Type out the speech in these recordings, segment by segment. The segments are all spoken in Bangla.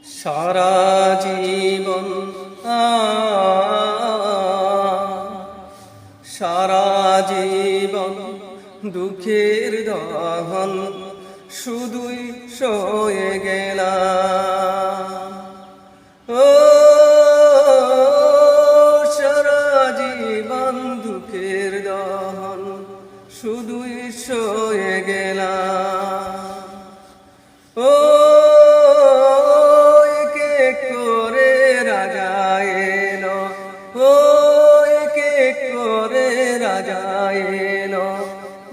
সারা জীবন সারা জীবন দুঃখের দহন শুধুই সয়ে গেলাম। ও সারা জীবন দুঃখের দহন শুধুই সয়ে গেলাম। ও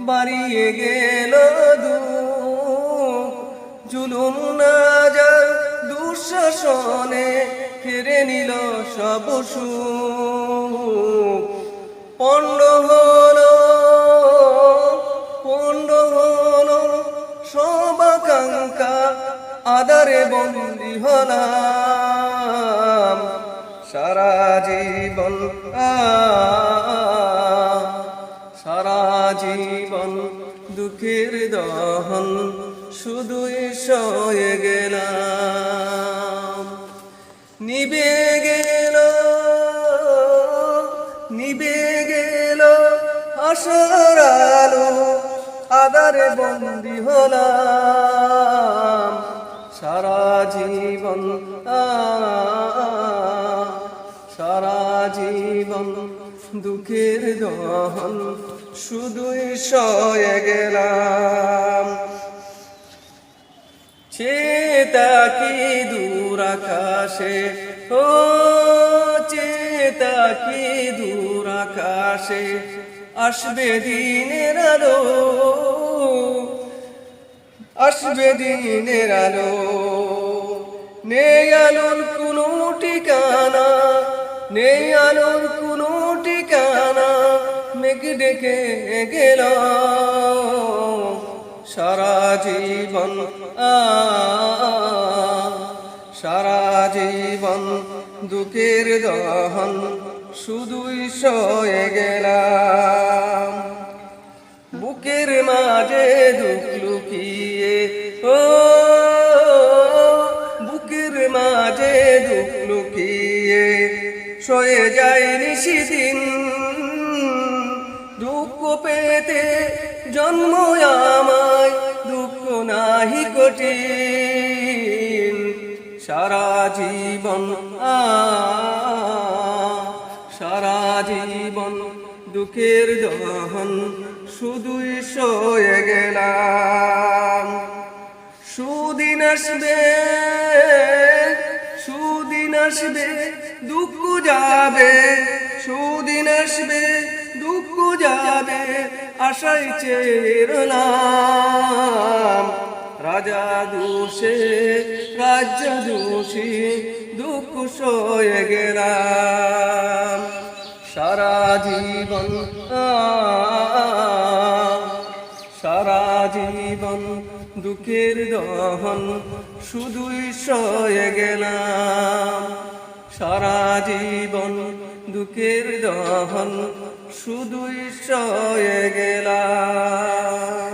বাড়িয়ে গেল জুলুম নাজার দুঃশাসনে কেড়ে নিল সব সুখ। পণ্ড হলো সব আকাঙ্ক্ষা, আদারে বন্দী হলাম। সারা জীবন সারা জীবন দুঃখের দহন শুধুই সয়ে গেলাম। নিবে গেল আশার আলো, আদারে বন্দী হলাম। সারা জীবন সারা জীবন দুঃখের দহন শুধুই সয়ে গেলাম। চেতাকি দূর আকাশে, ও চেতাকি দূর আকাশে আসবে দিনের আলো, আসবে দিনের আলো। নেই আলোর কোনো ঠিকানা, নেই আলোর কোনো ঠিকানা, মেঘ ডেকে গেল সারা জীবন সারা জীবন দুঃখের দহন শুধুই সয়ে গেলাম। বুকের মাঝে দুঃখ লুকিয়ে, ও বুকের মাঝে দুঃখ লুকিয়ে সয়ে যায় নিশিদিন। দুঃখ পেতে জন্ম আমায়, দুঃখ নাহি কঠিন। সারা জীবন সারা জীবন দুঃখের দহন শুধুই সয়ে গেলাম। সুদিন আসবে, সুদিন আসবে দুঃখ যাবে, সুদিন আসবে দুঃখ যাবে, আশায় চেয়ে রইলাম। রাজা দোষে রাজ্য দোষী দুঃখ সয়ে গেলাম। সারা জীবন সারা জীবন দুঃখের দহন শুধুই সয়ে গেলাম। সারা জীবন দুঃখের দহন শুধুই সয়ে গেলাম।